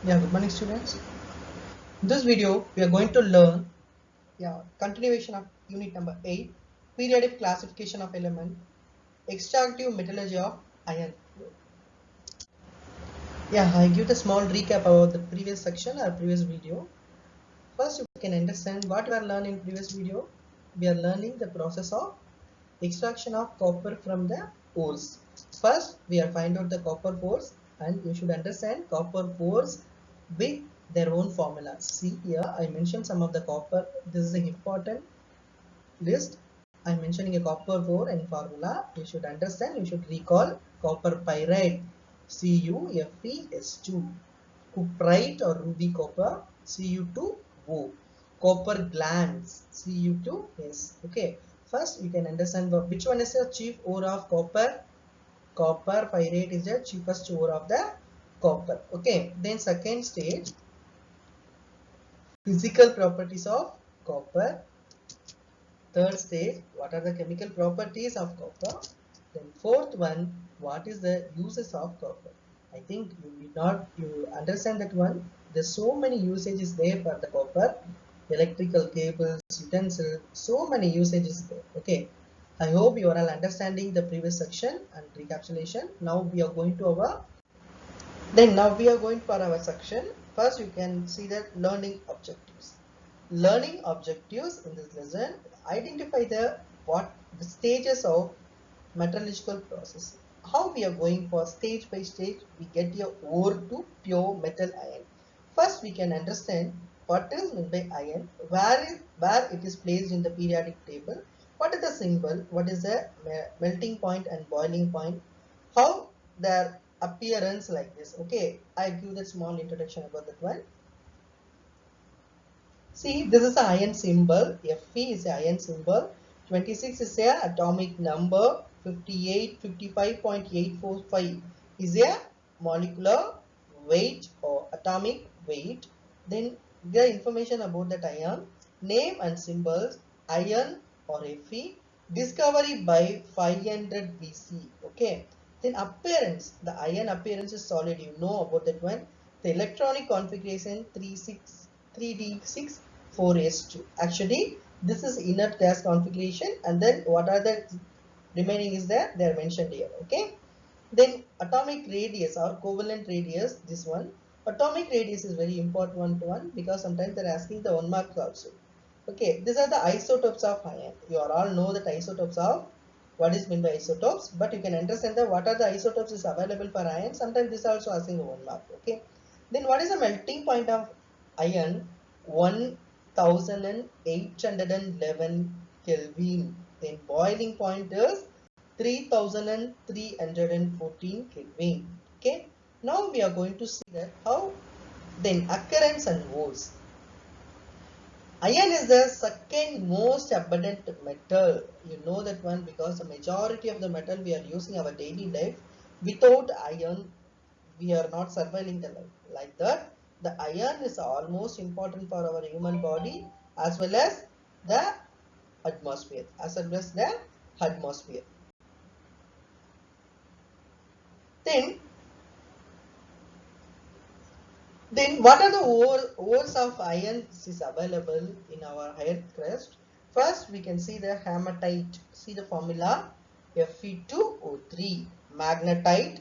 Yeah, good morning students. In this video, we are going to learn continuation of unit number 8, periodic classification of element, extractive metallurgy of iron. Yeah, I give the small recap about the previous section or previous video. First, you can understand what we are learning in previous video. We are learning the process of extraction of copper from the ores. First, we are find out the copper ores, and you should understand copper ores with their own formulas. See here, I mentioned some of the copper. This is an important list. I'm mentioning a copper ore and formula. You should understand. You should recall copper pyrite, CuFeS2, cuprite or ruby copper, Cu2O, copper glands, Cu2S. Okay. First, you can understand which one is the chief ore of copper. Copper pyrite is the cheapest ore of the copper. Okay. Then second stage, physical properties of copper. Third stage, what are the chemical properties of copper? Then fourth one, what is the uses of copper? I think you understand that one. There's so many usages there for the copper, electrical cables, utensils, so many usages there. Okay. I hope you are all understanding the previous section and recapitulation. Now we are going to our now we are going for our section. First you can see that learning objectives. Learning objectives in this lesson identify the stages of metallurgical process. How we are going for stage by stage, we get your ore to pure metal iron. First we can understand what is meant by iron, where it is placed in the periodic table, what is the symbol, what is the melting point and boiling point, how their appearance like this. Okay, I give the small introduction about that one. See, this is the iron symbol. Fe is the iron symbol. 26 is a atomic number. 58, 55.845 is a molecular weight or atomic weight. Then the information about that iron, name and symbols, iron or Fe, discovery by 500 BC. Okay. Then appearance, the iron appearance is solid. You know about that one. The electronic configuration 3D6 4s2. Actually, this is inert gas configuration, and then what are the remaining is there? They are mentioned here. Okay. Then atomic radius or covalent radius. This one atomic radius is very important one because sometimes they're asking the 1 mark also. Okay, these are the isotopes of iron. You all know that isotopes of what is meant by isotopes, but you can understand that what are the isotopes is available for iron. Sometimes this also asking 1 mark. Okay, then what is the melting point of iron? 1811 Kelvin. Then boiling point is 3314 Kelvin. Okay, now we are going to see that how then occurrence and ores. Iron is the second most abundant metal. You know that one because the majority of the metal we are using our daily life. Without iron, we are not surviving the life. Like that, the iron is almost important for our human body as well as the atmosphere. As well as the atmosphere. Then Then what are the ores of iron is available in our earth crust? First we can see the hematite. See the formula Fe2O3, magnetite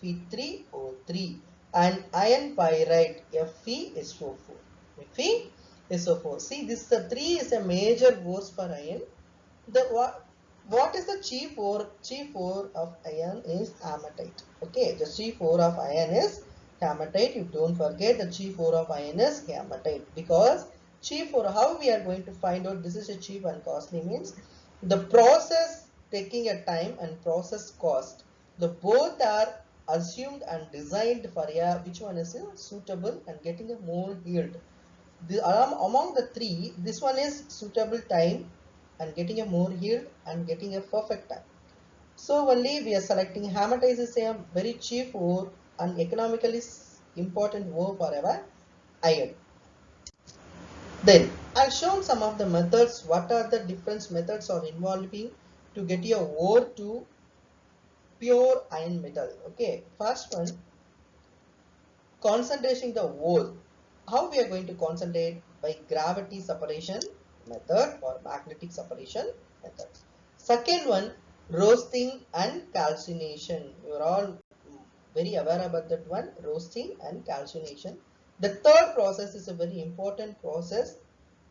Fe3O3 and iron pyrite FeSO4. FeSO4. See this the three is a major ores for iron. The what is the chief ore? Chief ore of iron is hematite. Okay, the chief ore of iron is hematite. You don't forget the chief ore of iron is hematite because chief ore. How we are going to find out this is a cheap and costly means the process taking a time and process cost. The both are assumed and designed for a which one is suitable and getting a more yield. Among the three, this one is suitable time and getting a more yield and getting a perfect time. So only we are selecting hematite is a very cheap ore and economically important ore for our iron. Then I've shown some of the methods. What are the different methods are involving to get your ore to pure iron metal? Okay, first one concentration the ore. How we are going to concentrate? By gravity separation method or magnetic separation method. Second one, roasting and calcination. You are all very aware about that one, roasting and calcination. The third process is a very important process,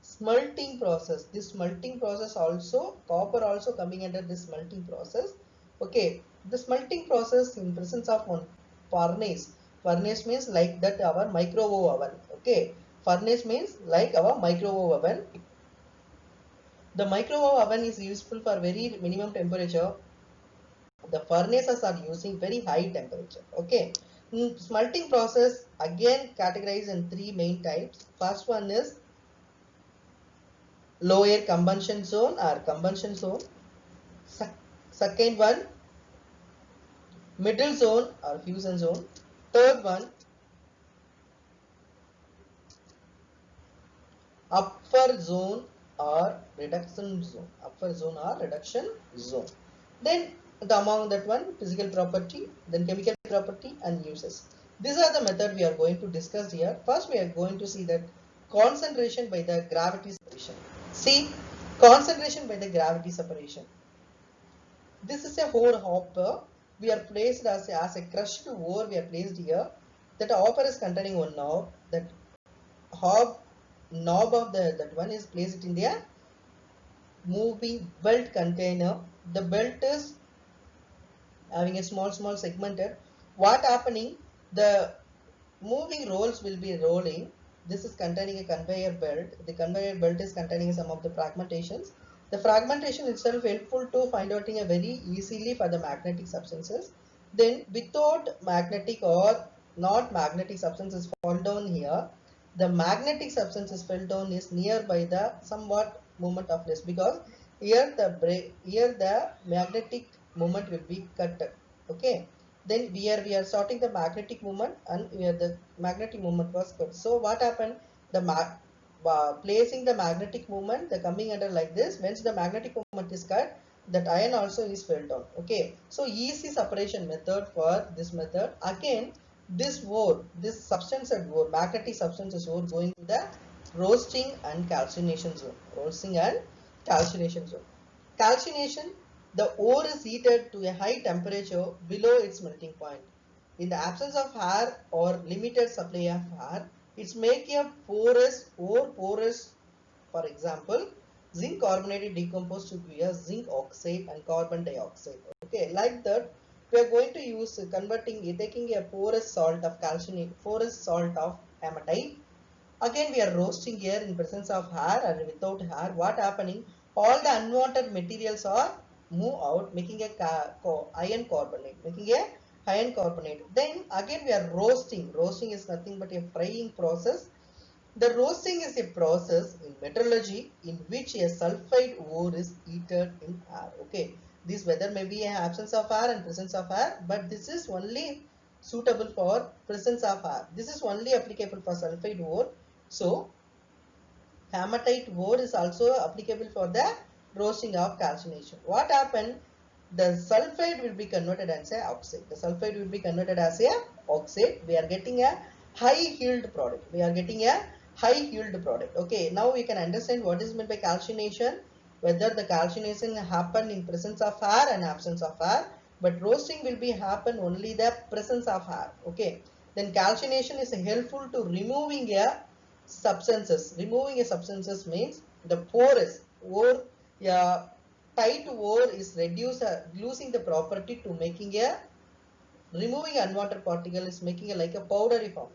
smelting process. This smelting process also, copper also coming under this smelting process. Okay, the smelting process in presence of one furnace. Furnace means like that our microwave oven. Okay, furnace means like our microwave oven. The microwave oven is useful for very minimum temperature. The furnaces are using very high temperature. Okay, smelting process again categorized in three main types. First one is low air combustion zone or combustion zone. Second one, middle zone or fusion zone. Third one, upper zone or reduction zone. Upper zone or reduction zone. Then among that one, physical property, then chemical property and uses. These are the method we are going to discuss here. First we are going to see that concentration by the gravity separation. See, concentration by the gravity separation. This is a ore hopper. We are placed as a crushed ore. We are placed here. That hopper is containing one knob. That knob of that one is placed in the moving belt container. The belt is having a small segmented. What happening? The moving rolls will be rolling. This is containing a conveyor belt. The conveyor belt is containing some of the fragmentations. The fragmentation itself helpful to find out a very easily for the magnetic substances. Then without magnetic or not magnetic substances fall down here, the magnetic substances fell down is nearby the somewhat moment of rest, because here the magnetic moment will be cut. Okay, then we are sorting the magnetic moment, and here the magnetic moment was cut. So what happened? The placing the magnetic moment, the coming under like this. Once the magnetic moment is cut, that iron also is fell down. Okay, so easy separation method for this method. Again, this ore, this substance at ore, magnetic substances ore, going to the roasting and calcination zone. Roasting and calcination zone. Calcination, the ore is heated to a high temperature below its melting point. In the absence of air or limited supply of air, it's make a porous or porous. For example, zinc carbonate decomposed to be a zinc oxide and carbon dioxide. Okay, like that we are going to use taking a porous salt of calcium, porous salt of hematite. Again we are roasting here in presence of air and without air. What happening? All the unwanted materials are move out, making a iron carbonate, Then again we are roasting. Roasting is nothing but a frying process. The roasting is a process in metallurgy in which a sulfide ore is heated in air. Okay, this whether may be an absence of air and presence of air, but this is only suitable for presence of air. This is only applicable for sulfide ore. So hematite ore is also applicable for the roasting of calcination. What happened? The sulfide will be converted as a oxide. The sulfide will be converted as a oxide. We are getting a high yield product. Okay, now we can understand what is meant by calcination. Whether the calcination happen in presence of air and absence of air, but roasting will be happen only the presence of air. Okay, then calcination is helpful to removing a substances. Removing a substances means the porous or tight ore is losing the property to making a removing unwanted particle is making a like a powdery form,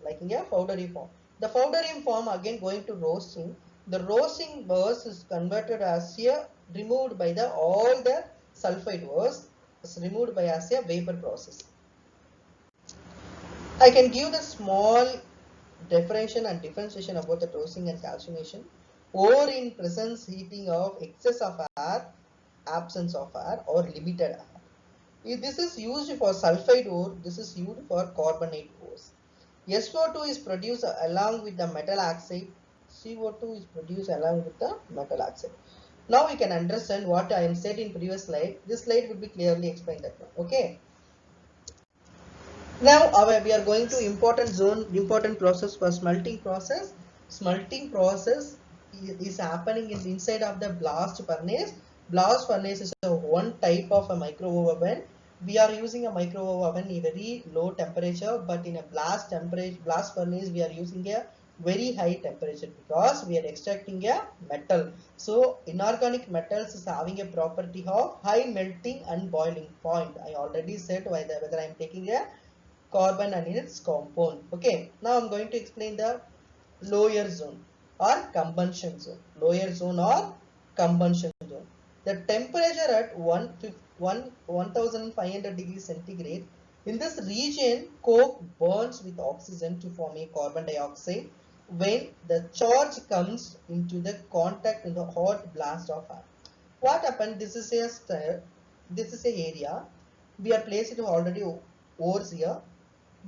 The powdery form again going to roasting. The roasting burst is converted as a removed by the all the sulfide ores is removed by as a vapor process. I can give the small definition and differentiation about the roasting and calcination. Ore in presence heating of excess of air, absence of air, or limited air. If this is used for sulfide ore, this is used for carbonate ores. SO2 is produced along with the metal oxide. CO2 is produced along with the metal oxide. Now we can understand what I am said in previous slide. This slide will be clearly explained that one. Okay. Now we are going to important zone, important process for smelting process. Smelting process is happening in the inside of the blast furnace. Blast furnace is one type of a microwave oven. We are using a microwave oven in very low temperature, but in a blast furnace we are using a very high temperature because we are extracting a metal. So inorganic metals is having a property of high melting and boiling point. I already said whether I am taking a carbon and its compound. Okay, now I'm going to explain the lower zone or combustion zone. Lower zone or combustion zone. The temperature at 1500 degrees centigrade. In this region, coke burns with oxygen to form a carbon dioxide. When the charge comes into the contact in the hot blast of air, what happened? This is a area we are placed it already ores here.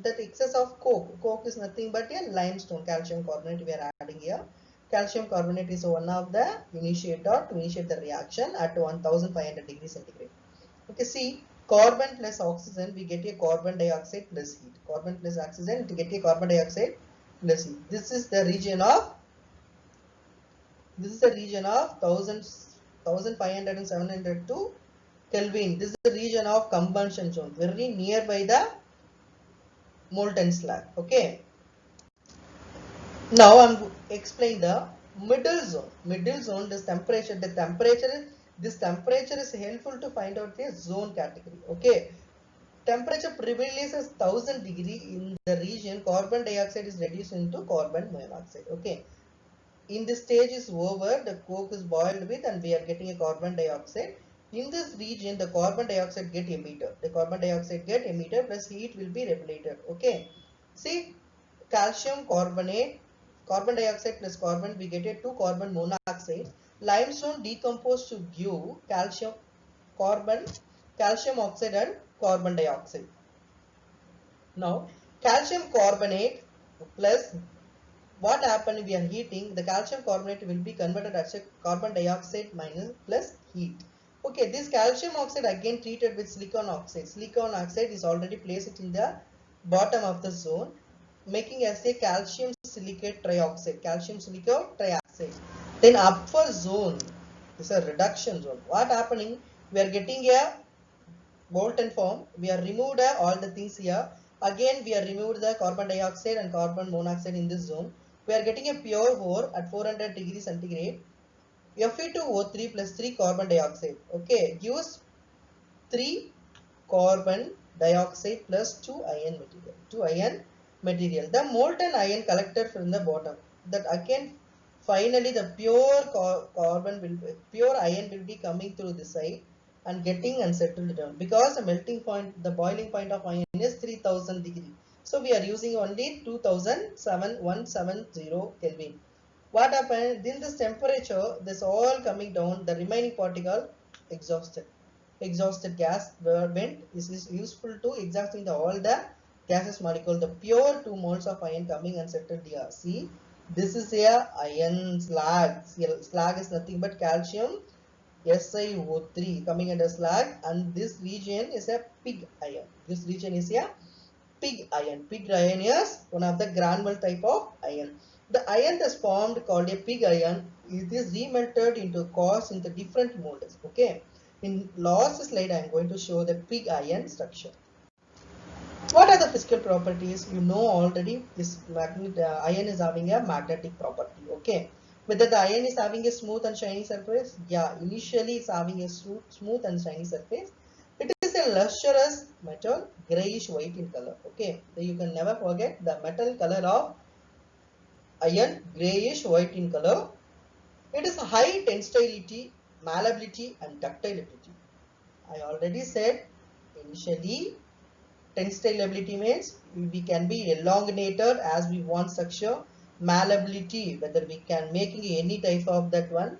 That excess of coke is nothing but a limestone, calcium carbonate we are adding here. Calcium carbonate is one of the initiator to initiate the reaction at 1500 degrees centigrade. Okay, see, carbon plus oxygen we get a carbon dioxide plus heat. Carbon plus oxygen to get a carbon dioxide plus heat. This is the region of 1500 and 700 to Kelvin. This is the region of combustion zone, very nearby the molten slag. Okay. Now I'm explain the middle zone. Middle zone, this temperature. This temperature is helpful to find out the zone category. Okay. Temperature prevails as 1000 degree in the region. Carbon dioxide is reduced into carbon monoxide. Okay. In this stage is over, the coke is boiled with and we are getting a carbon dioxide. In this region, the carbon dioxide get emitted. The carbon dioxide get emitted plus heat will be regulated. Okay. See, calcium carbonate, carbon dioxide plus carbon, we get a 2 carbon monoxide. Limestone decomposed to give carbon, calcium oxide and carbon dioxide. Now, calcium carbonate plus what happens we are heating, the calcium carbonate will be converted as a carbon dioxide minus plus heat. Okay, this calcium oxide again treated with silicon oxide. Silicon oxide is already placed in the bottom of the zone, making as a calcium silicate trioxide. Calcium silicate trioxide. Then upper zone is a reduction zone. What happening? We are getting a molten form. We are removed all the things here. Again, we are removed the carbon dioxide and carbon monoxide in this zone. We are getting a pure ore at 400 degrees centigrade. Fe2O3 plus 3 carbon dioxide. Okay, gives 3 carbon dioxide plus 2 iron material. 2 iron material. The molten iron collected from the bottom. That again, finally, the pure iron will be coming through the side and getting and settled down because the melting point, the boiling point of iron is 3000 degree. So we are using only 2170 Kelvin. What happened? In this temperature, this all coming down, the remaining particle exhausted. Exhausted gas vent is useful to exhausting all the gases molecule. The pure 2 moles of iron coming and settled here. See, this is a iron slag. Slag is nothing but calcium SiO3 coming under slag, and this region is a pig iron. This region is a pig iron. Pig iron is one of the granule type of iron. The iron that's formed called a pig iron, it is remelted into coarse into different molds. Okay. In last slide, I am going to show the pig iron structure. What are the physical properties? You know already this iron is having a magnetic property. Okay. Whether the iron is having a smooth and shiny surface? Yeah, initially it's having a smooth and shiny surface. It is a lustrous metal, grayish white in color. Okay. So you can never forget the metal color of iron, grayish white in color. It is high tensility, malleability and ductility. I already said initially tensility means we can be elongated as we want structure. Malleability, whether we can making any type of that one.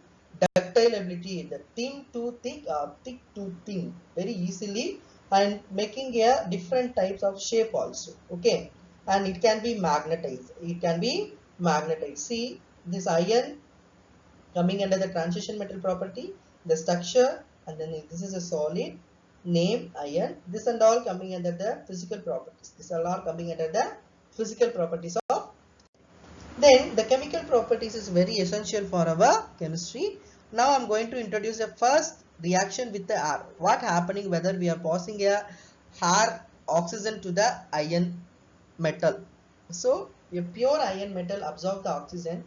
Ductility, the thin to thick or thick to thin, very easily, and making a different types of shape also. Okay, and it can be magnetized. It can be magnetized. See this iron coming under the transition metal property, the structure, and then this is a solid. name, iron. This and all coming under the physical properties. These are all coming under the physical properties of. Then the chemical properties is very essential for our chemistry. Now I'm going to introduce the first reaction with the air. What happening whether we are passing a air oxygen to the iron metal. So a pure iron metal absorb the oxygen,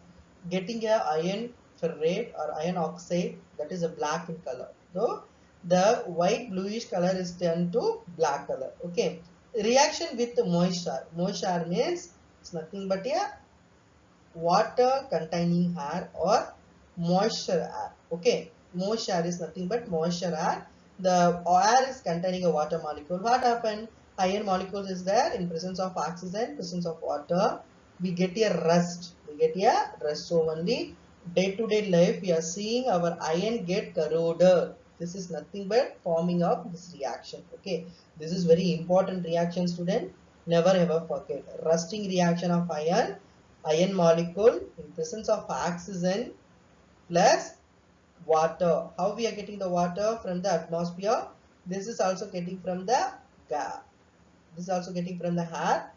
getting a iron ferrate or iron oxide, that is a black in color. So the white bluish color is turned to black color. Okay. Reaction with moisture. Moisture means it's nothing but a water containing air or moisture air. Okay, moisture is nothing but moisture air. The air is containing a water molecule. What happened? Iron molecules is there in presence of oxygen, presence of water. We get a rust. We get a rust. So only day-to-day life we are seeing our iron get corroded. This is nothing but forming of this reaction. Okay, this is very important reaction, student. Never ever forget. Rusting reaction of iron molecule in presence of oxygen plus water. How we are getting the water? From the atmosphere. This is also getting from the gas. This is also getting from the air.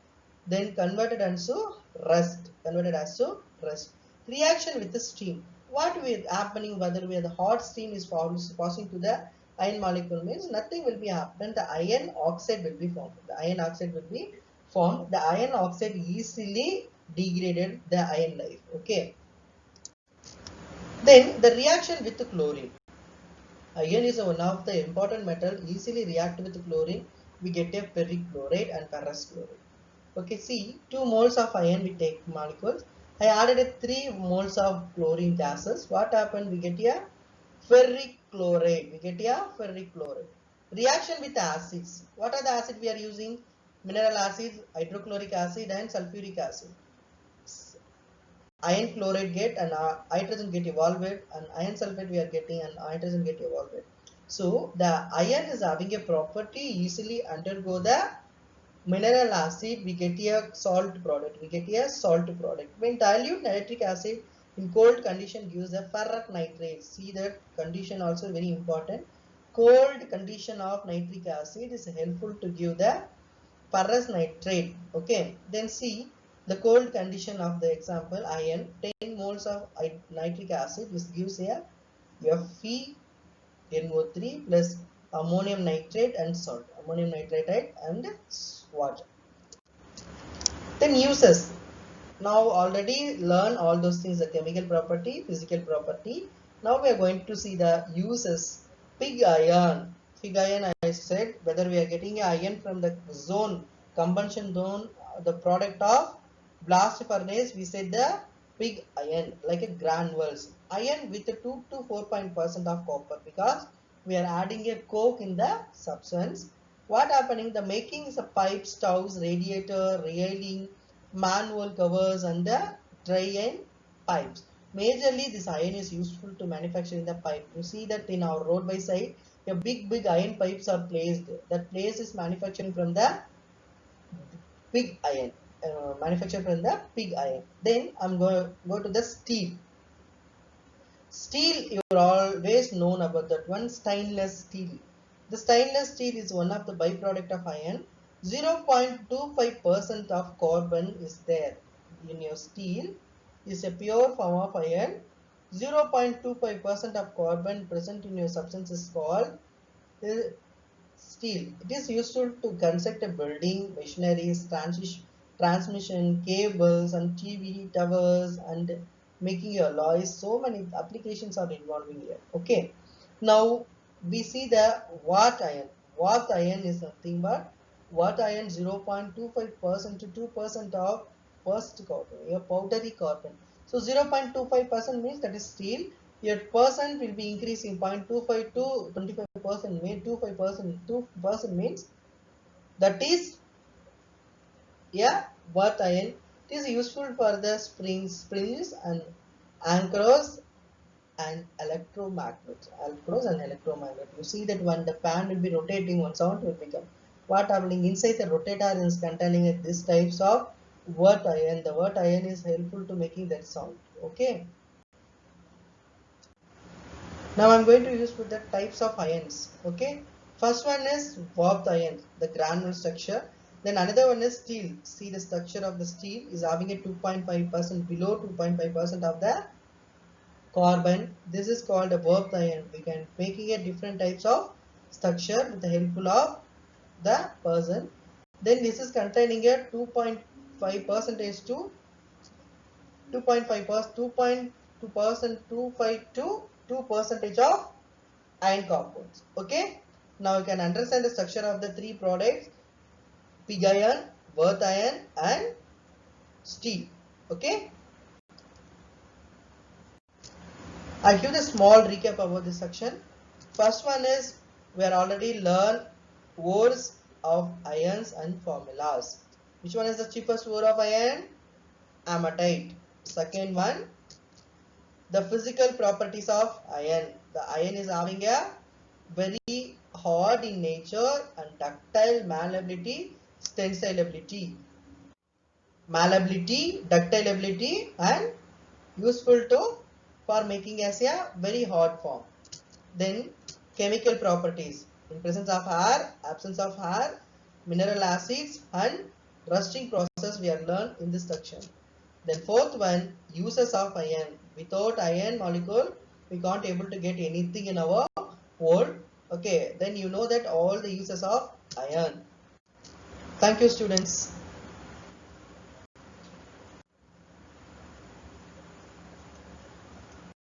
Then converted into rust. Converted as to rust. Reaction with the steam. What will happening whether we are the hot steam is passing to the iron molecule means nothing will be happening. The iron oxide will be formed. The iron oxide will be formed. The iron oxide easily degraded the iron life. Okay. Then the reaction with the chlorine. Iron is one of the important metal easily react with chlorine. We get a ferric chloride and ferrous chloride. Okay, see 2 moles of iron we take molecules. I added a 3 moles of chlorine gases. What happened? We get a ferric chloride. We get a ferric chloride. Reaction with acids. What are the acids we are using? Mineral acids, hydrochloric acid and sulfuric acid. Iron chloride get and hydrogen get evolved, and iron sulfate we are getting and hydrogen get evolved. So the iron is having a property easily undergo the mineral acid, we get a salt product. We get a salt product. When dilute nitric acid in cold condition gives a ferric nitrate. See that condition also very important. Cold condition of nitric acid is helpful to give the ferrous nitrate. Okay. Then see the cold condition of the example iron. 10 moles of nitric acid. This gives a FeNO3 plus ammonium nitrate and salt. Ammonium nitrate and water. Then uses. Now already learn all those things, the chemical property, physical property. Now we are going to see the uses. Pig iron. Pig iron, I said whether we are getting iron from the zone, combustion zone, the product of blast furnace, we said the pig iron like a granules. Iron with 2 to 4% of copper because we are adding a coke in the substance. What happening? The making is a pipe, stoves, radiator, railing, manual covers and the dry iron pipes. Majorly this iron is useful to manufacture in the pipe. You see that in our roadway side, a big iron pipes are placed. That place is manufacturing from the pig iron. Manufactured from the pig iron. Then I'm going to go to the steel. Steel, you're always known about that one, stainless steel. The stainless steel is one of the byproduct of iron. 0.25% of carbon is there in your steel. Is a pure form of iron. 0.25% of carbon present in your substance is called steel. It is useful to construct a building, machineries, transmission, cables, and TV towers, and making alloys. So many applications are involving here. Okay. Now we see the wrought iron. Wrought iron is nothing but wrought iron 0.25% to 2% of first carbon, a powdery carbon. So 0.25% means that is steel. Your percent will be increasing 0.25 to 25%. Mean 2% means that is wrought iron. It is useful for the springs and anchors and electromagnets. You see that when the fan will be rotating, one sound will become. What happening inside the rotator is containing this types of wrought iron. The wrought iron is helpful to making that sound. Okay. Now I'm going to use with the types of ions. Okay. First one is warped iron, the granular structure. Then another one is steel. See the structure of the steel is having a 2.5% below 2.5% of the carbon. This is called a warped iron. We can making a different types of structure with the helpful of the person. Then this is containing a 2.5 percentage to 2.5 2.2% 2 percentage of iron compounds. Okay. Now you can understand the structure of the three products: pig iron, earth iron, and steel. Okay. I'll give a small recap about this section. First one is we are already learned ores of ions and formulas. Which one is the cheapest ore of iron? Hematite. Second one, the physical properties of iron. The iron is having a very hard in nature and ductile malleability, tensilability. Malleability, ductile ability, and useful to for making as a very hard form. Then chemical properties: in presence of air, absence of air, mineral acids, and rusting process we have learned in this section. Then fourth one, uses of iron. Without iron molecule we can't able to get anything in our world. Okay, then you know that all the uses of iron. Thank you, students.